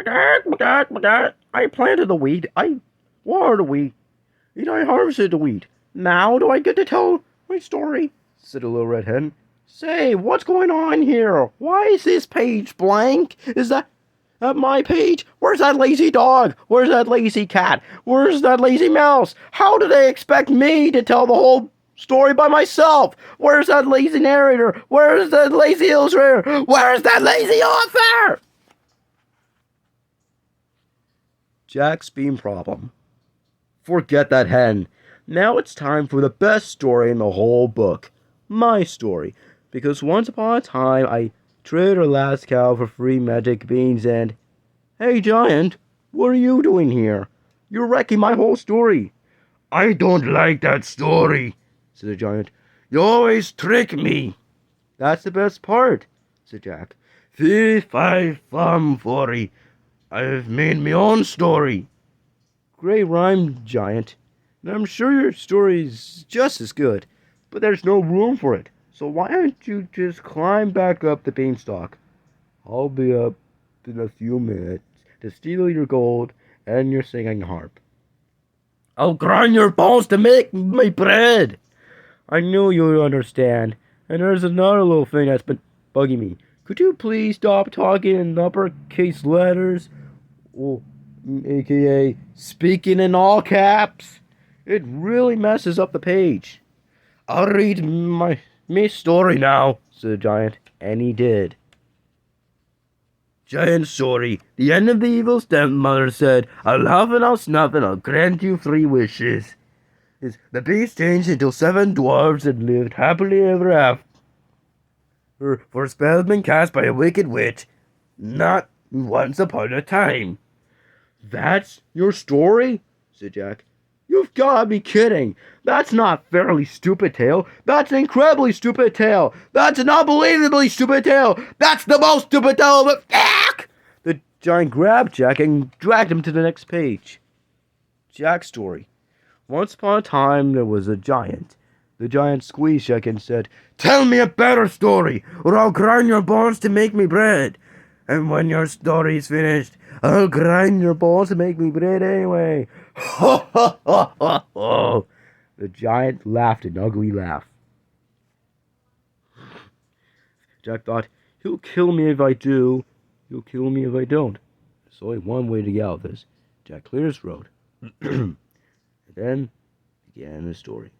I planted the weed. I watered the weed. And I harvested the weed. Now do I get to tell my story? Said the little red hen. Say, what's going on here? Why is this page blank? Is that my page? Where's that lazy dog? Where's that lazy cat? Where's that lazy mouse? How do they expect me to tell the whole story by myself? Where's that lazy narrator? Where's that lazy illustrator? Where's that lazy author? Jack's bean problem. Forget that hen. Now it's time for the best story in the whole book. My story. Because once upon a time, I traded a last cow for free magic beans and... Hey, Giant, what are you doing here? You're wrecking my whole story. I don't like that story, said the Giant. You always trick me. That's the best part, said Jack. Fee, fi, fum, forty. I've made my own story. Great rhyme, Giant. And I'm sure your story's just as good, but there's no room for it. So why don't you just climb back up the beanstalk? I'll be up in a few minutes to steal your gold and your singing harp. I'll grind your bones to make my bread. I knew you'd understand. And there's another little thing that's been bugging me. Could you please stop talking in uppercase letters? Oh, aka speaking in all caps? It really messes up the page. I'll read my story now, said the Giant, and he did. Giant story. The end of the evil stepmother said, I'll laugh and I'll snuff and I'll grant you 3 wishes. The beast changed into 7 dwarves and lived happily ever after. For spells been cast by a wicked witch, not once upon a time. That's your story? Said Jack. You've got to be kidding. That's not a fairly stupid tale. That's an incredibly stupid tale. That's an unbelievably stupid tale. That's the most stupid tale of it. The Giant grabbed Jack and dragged him to the next page. Jack's story. Once upon a time, there was a giant. The Giant squeezed Jack and said, Tell me a better story, or I'll grind your bones to make me bread. And when your story's finished, I'll grind your bones to make me bread anyway. Ho, ho, ho, ho, ho. The Giant laughed an ugly laugh. Jack thought, he'll kill me if I do. He'll kill me if I don't. There's only one way to get out of this. Jack cleared his throat. And then began the story.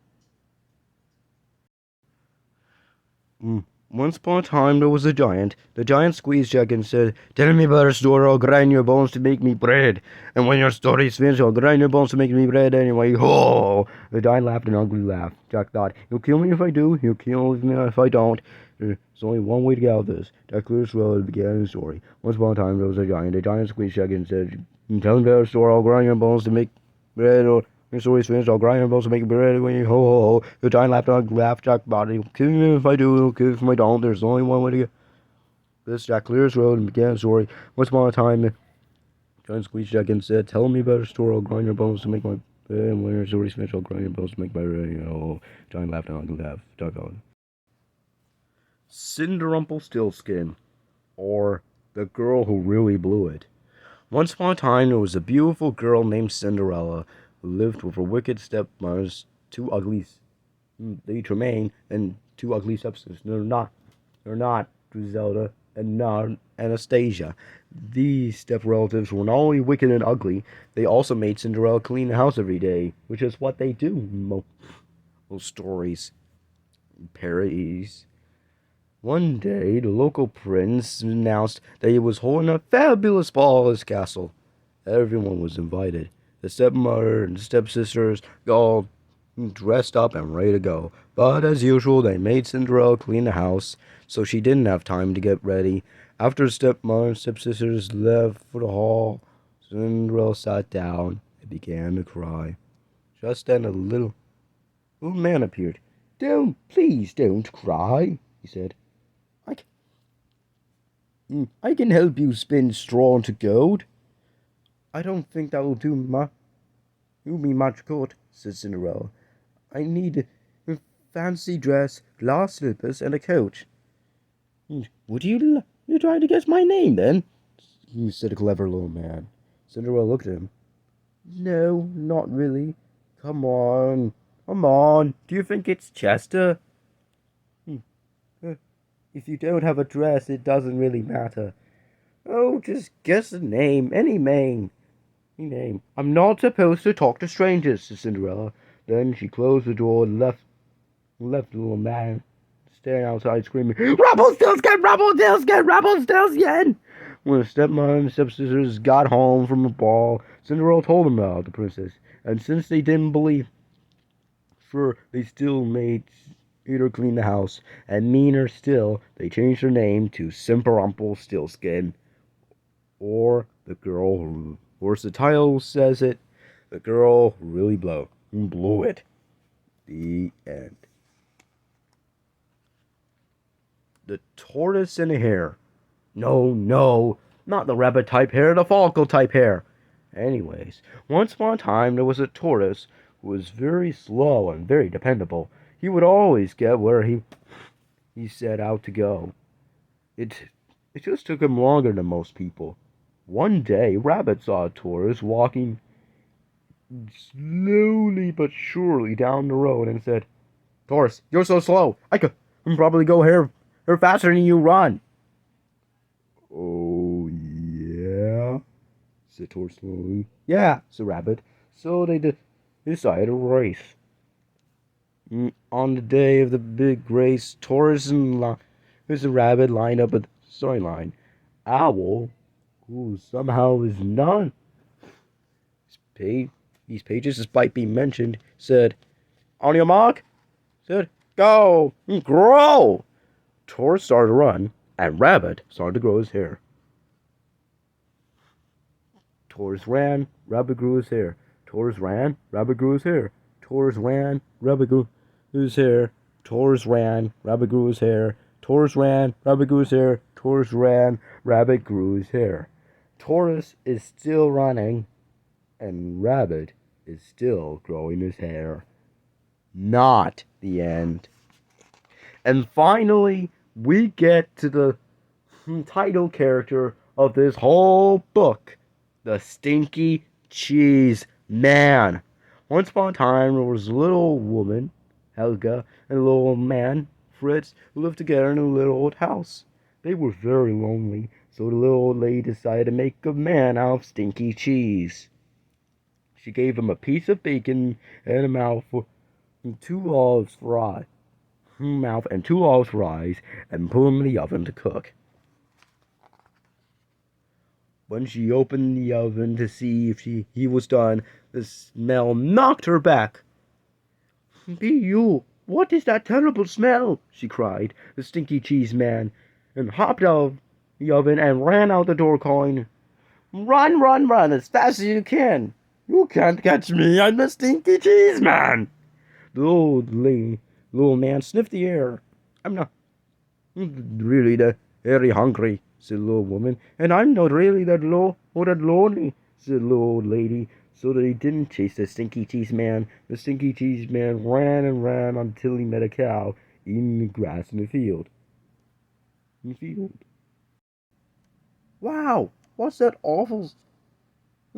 Once upon a time there was a giant. The Giant squeezed Jack and said, Tell me about a story, I'll grind your bones to make me bread. And when your story's finished, I'll grind your bones to make me bread anyway. Ho! The Giant laughed an ugly laugh. Jack thought, he'll kill me if I do, he'll kill me if I don't. There's only one way to get out of this. Jack cleared his throat and began the story. Once upon a time there was a giant. The Giant squeezed Jack and said, Tell me about a story, I'll grind your bones to make bread, or your story's finished, I'll grind your bones to make bread anyway. Ho, ho, ho. The Giant laughed an ugly laugh. Jack thought, he'll kill me if I do, he'll kill me if I don't. There's only one way to get this. Jack cleared his throat and began the story. Once upon a time, the Giant squeezed Jack and said, Tell me about a story, I'll grind your bones to make my bread, and when your story's finished, I'll grind your bones to make my bread. Oh, Giant laughed an ugly laugh. Jack thought. Cinderrumpelstiltskin, or the girl who really blew it. Once upon a time, there was a beautiful girl named Cinderella who lived with her wicked stepmothers, 2 ugly, they Tremaine, and 2 ugly stepsisters. They're not Griselda and not Anastasia. These step relatives were not only wicked and ugly, they also made Cinderella clean the house every day, which is what they do in most stories, parodies. One day, the local prince announced that he was holding a fabulous ball at his castle. Everyone was invited. The stepmother and the stepsisters all dressed up and ready to go. But as usual, they made Cinderella clean the house, so she didn't have time to get ready. After the stepmother and stepsisters left for the hall, Cinderella sat down and began to cry. Just then a little man appeared. Please don't cry, he said. I can help you spin straw into gold. I don't think that will do me much good, said Cinderella. I need a fancy dress, glass slippers, and a coat. Would you try to guess my name, then? said a clever little man. Cinderella looked at him. No, not really. Come on. Come on. Do you think it's Chester? Hmm. uh, If you don't have a dress, it doesn't really matter. Oh, just guess a name. Any name. Any name. I'm not supposed to talk to strangers, said Cinderella. Then she closed the door and left the little man staring outside screaming, Rumpelstiltskin! Rumpelstiltskin! Rumpelstiltskin! When the stepmother and stepsisters got home from the ball, Cinderella told them about the princess, and since they didn't believe her, they still made her clean the house, and meaner still, they changed her name to Simperumpelstiltskin, or the girl who, or as the title says it, the girl who really blew it. The end. The tortoise and the hare. No, no, not the rabbit type hare, the falco type hare. Anyways, once upon a time there was a tortoise who was very slow and very dependable. He would always get where he set out to go. It just took him longer than most people. One day, Rabbit saw a tortoise walking slowly but surely down the road and said, Tortoise, you're so slow. I can probably go here faster than you run. Oh, yeah, said Tortoise slowly. Yeah, said Rabbit. So they decided to race. On the day of the big race, Tortoise and Rabbit lined up a storyline. Owl, who somehow is not these pages, despite being mentioned, said, On your mark, said, go, grow. Tortoise started to run, and Rabbit started to grow his hair. Tortoise ran, Rabbit grew his hair. Tortoise ran, Rabbit grew his hair. Tortoise ran, Rabbit grew his hair. Tortoise ran, Rabbit grew his hair. Tortoise ran, Rabbit grew his hair. Tortoise ran, Rabbit grew his hair. Tortoise is still running, and Rabbit is still growing his hair. Not the end. And finally, we get to the title character of this whole book, the Stinky Cheese Man. Once upon a time, there was a little woman, Helga, and a little man, Fritz, who lived together in a little old house. They were very lonely, so the little old lady decided to make a man out of stinky cheese. She gave him a piece of bacon and a mouthful and two olives fried. Mouth and 2 olives fries and put them in the oven to cook. When she opened the oven to see if he was done, the smell knocked her back. Be you! What is that terrible smell? She cried, the stinky cheese man, and hopped out of the oven and ran out the door calling, Run, run, run as fast as you can! You can't catch me, I'm the stinky cheese man! The old little man sniffed the air. I'm not really that very hungry, said the little woman, and I'm not really that low or that lonely, said the little old lady. So they didn't chase the stinky cheese man. The stinky cheese man ran and ran until he met a cow eating the grass in the field. Wow, what's that awful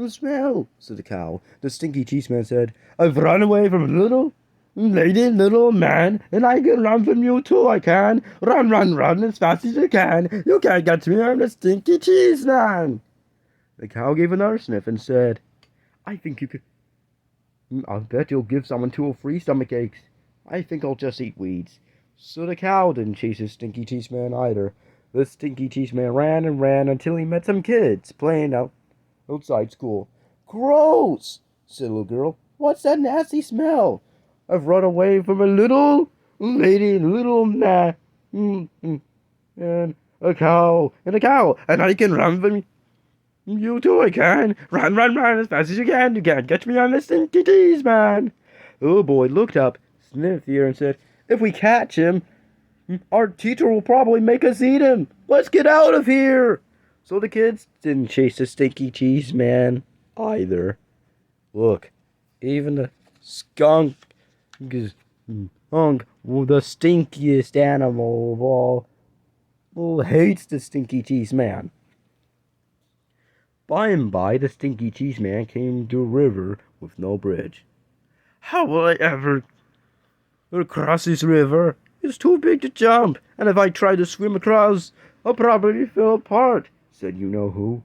smell? Said the cow. The stinky cheese man said, I've run away from a little lady, little man, and I can run from you too, I can. Run, run, run as fast as you can. You can't get me, I'm the stinky cheese man. The cow gave another sniff and said, I think you could... I'll bet you'll give someone 2 or 3 stomach aches. I think I'll just eat weeds. So the cow didn't chase the stinky cheese man either. The stinky cheese man ran and ran until he met some kids playing outside school. Gross, said the little girl. What's that nasty smell? I've run away from a little lady, little man, and a cow, and I can run from you too, I can. Run, run, run as fast as you can. You can't catch me, I'm the stinky cheese man. The little boy looked up, sniffed the air, and said, If we catch him, our teacher will probably make us eat him. Let's get out of here. So the kids didn't chase the stinky cheese man either. Look, even the skunk is the stinkiest animal of all, hates the stinky cheese man. By and by, the Stinky Cheese Man came to a river with no bridge. How will I ever cross this river? It's too big to jump, and if I try to swim across, I'll probably fall apart, said you-know-who.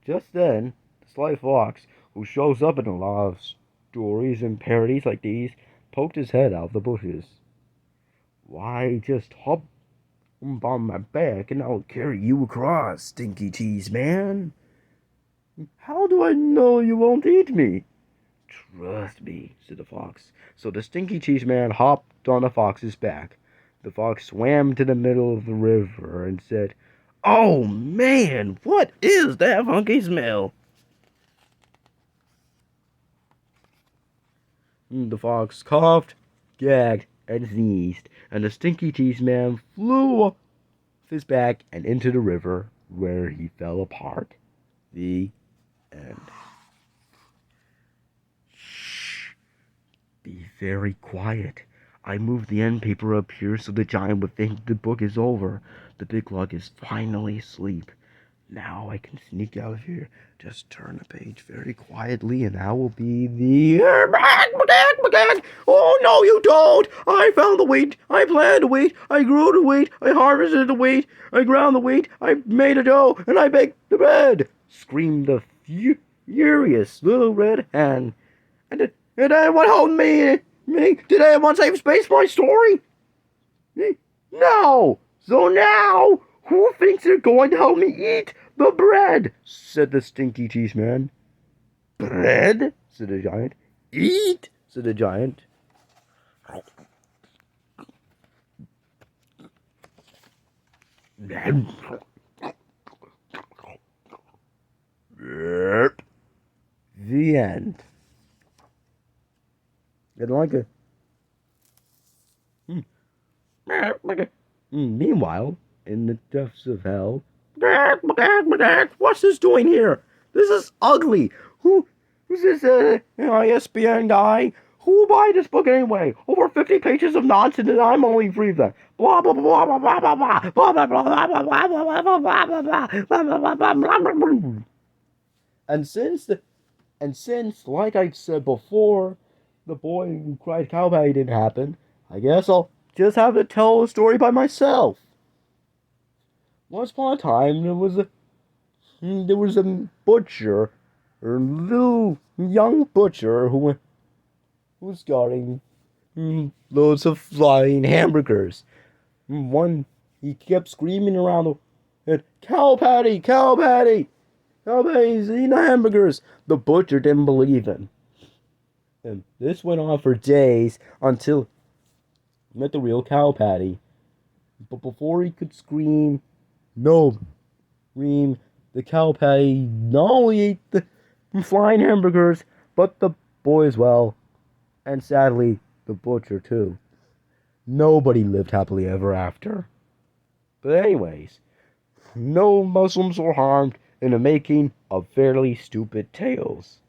Just then, the sly fox, who shows up in a lot of stories and parodies like these, poked his head out of the bushes. Why, just hop on my back and I'll carry you across, Stinky Cheese Man. How do I know you won't eat me? Trust me, said the fox. So the Stinky Cheese Man hopped on the fox's back. The fox swam to the middle of the river and said, "Oh man, what is that funky smell?" The fox coughed, gagged, and sneezed, and the Stinky Cheese Man flew off his back and into the river, where he fell apart. The end. Shh. Be very quiet. I moved the end paper up here so the giant would think the book is over. The big lug is finally asleep. Now I can sneak out of here. Just turn the page very quietly and I will be the... Oh, no, you don't! I found the wheat. I planted the wheat. I grew the wheat. I harvested the wheat. I ground the wheat. I made a dough and I baked the bread, screamed the furious little red hen. And did anyone hold me? Did anyone save space for my story? No! So now, who thinks they're going to help me eat the bread? Said the Stinky Cheese Man. Bread? Said the giant. Eat? Said the giant. The end. And like a... Meanwhile, in the depths of hell... What's this doing here? This is ugly. Who's this ISBN guy? Who will buy this book anyway? Over 50 pages of nonsense and I'm only reading that. Blah blah blah blah blah blah blah blah blah blah blah blah blah blah blah. And since, like I said before, the boy who cried cowbell didn't happen, I guess I'll just have to tell a story by myself. Once upon a time, there was a butcher, or little young butcher who was guarding loads of flying hamburgers. He kept screaming around the cow patty, cow patty, cow patty's eating the hamburgers. The butcher didn't believe him. And this went on for days until he met the real cow patty. But before he could scream, the cow patty not only ate the flying hamburgers, but the boy as well. And sadly, the butcher too. Nobody lived happily ever after. But anyways, no Muslims were harmed in the making of fairly stupid tales.